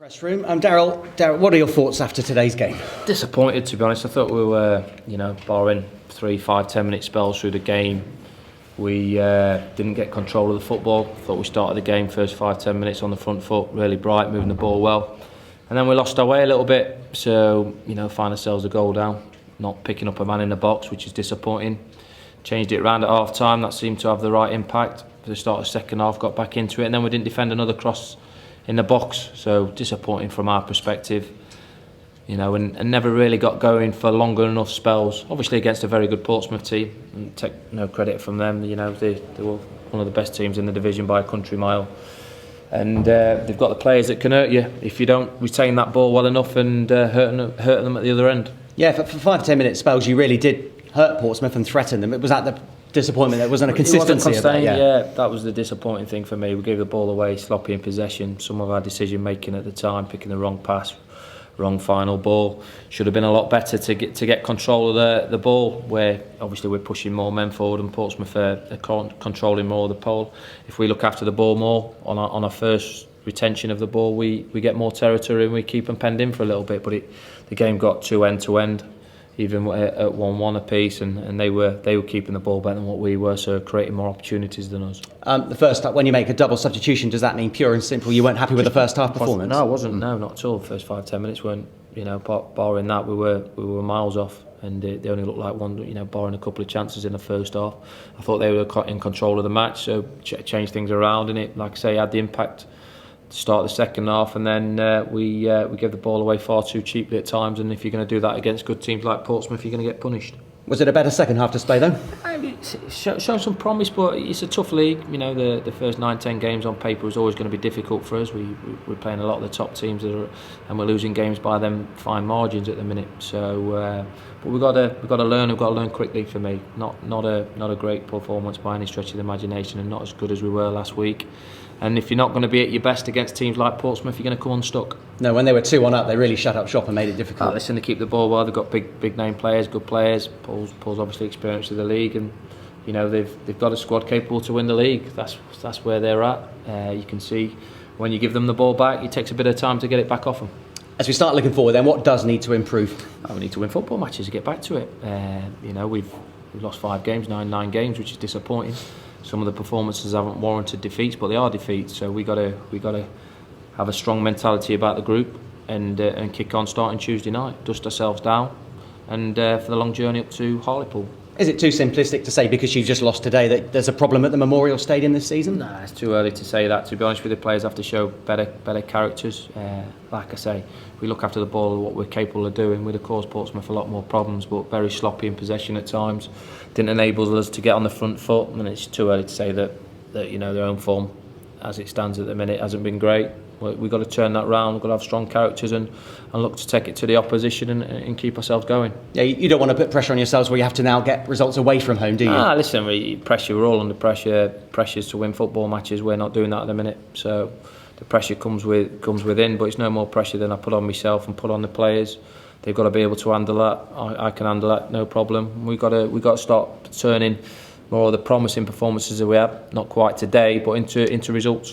Press room. Darrell, what are your thoughts after today's game? Disappointed, to be honest. I thought we were, barring 3, 5, 10-minute spells through the game, we didn't get control of the football. Thought we started the game first 5, 10 minutes on the front foot, really bright, moving the ball well, and then we lost our way a little bit. So find ourselves a goal down, not picking up a man in the box, which is disappointing. Changed it around at half time. That seemed to have the right impact. For the start of the second half, got back into it, and then we didn't defend another cross in the box, so disappointing from our perspective, and never really got going for longer enough spells. Obviously against a very good Portsmouth team, and take no credit from them. They were one of the best teams in the division by a country mile, and they've got the players that can hurt you if you don't retain that ball well enough and hurt them at the other end. Yeah, for 5 to 10 minute spells, you really did hurt Portsmouth and threaten them. It was at the disappointment. There wasn't a consistency of that. Yeah, that was the disappointing thing for me. We gave the ball away, sloppy in possession. Some of our decision making at the time, picking the wrong pass, wrong final ball. Should have been a lot better to get control of the ball. Where obviously we're pushing more men forward, and Portsmouth are controlling more of the pole. If we look after the ball more on our first retention of the ball, we get more territory and we keep them penned in for a little bit. But the game got too end to end. Even at 1-1 apiece, and they were keeping the ball better than what we were, so creating more opportunities than us. The first when you make a double substitution, does that mean pure and simple you weren't happy with the first half performance? No, I wasn't. No, not at all. The first 5-10 minutes weren't. Barring that, we were miles off, and they only looked like one. Barring a couple of chances in the first half, I thought they were in control of the match, so changed things around, and it, like I say, had the impact. Start the second half, and then we gave the ball away far too cheaply at times, and if you're going to do that against good teams like Portsmouth, you're going to get punished. Was it a better second half display though? It's shown some promise, but it's a tough league. The first 9-10 games on paper is always going to be difficult for us. We're playing a lot of the top teams and we're losing games by them fine margins at the minute. So, but we've got to learn. We've got to learn quickly. For me, not a great performance by any stretch of the imagination, and not as good as we were last week. And if you're not going to be at your best against teams like Portsmouth, you're going to come unstuck. No, when they were 2-1 up, they really shut up shop and made it difficult. Listen, they keep the ball well. They've got big name players, good players. Paul's obviously experienced with the league, and they've got a squad capable to win the league. That's where they're at. You can see when you give them the ball back, it takes a bit of time to get it back off them. As we start looking forward, then what does need to improve? We need to win football matches to get back to it. We've lost 5 games, 9 games, which is disappointing. Some of the performances haven't warranted defeats, but they are defeats. So we got to have a strong mentality about the group and kick on starting Tuesday night, dust ourselves down, and for the long journey up to Hartlepool. Is it too simplistic to say because you've just lost today that there's a problem at the Memorial Stadium this season? Nah, it's too early to say that. To be honest with you, the players have to show better characters. Like I say, if we look after the ball, what we're capable of doing, we'd have caused Portsmouth a lot more problems, but very sloppy in possession at times. Didn't enable us to get on the front foot, and it's too early to say that their own form, as it stands at the minute, hasn't been great. We've got to turn that round. We've got to have strong characters and look to take it to the opposition and keep ourselves going. Yeah, you don't want to put pressure on yourselves where you have to now get results away from home, do you? Listen, we're all under pressure. Pressure's to win football matches. We're not doing that at the minute. So the pressure comes within, but it's no more pressure than I put on myself and put on the players. They've got to be able to handle that. I can handle that, no problem. We've got to start turning more of the promising performances that we have, not quite today, but into results.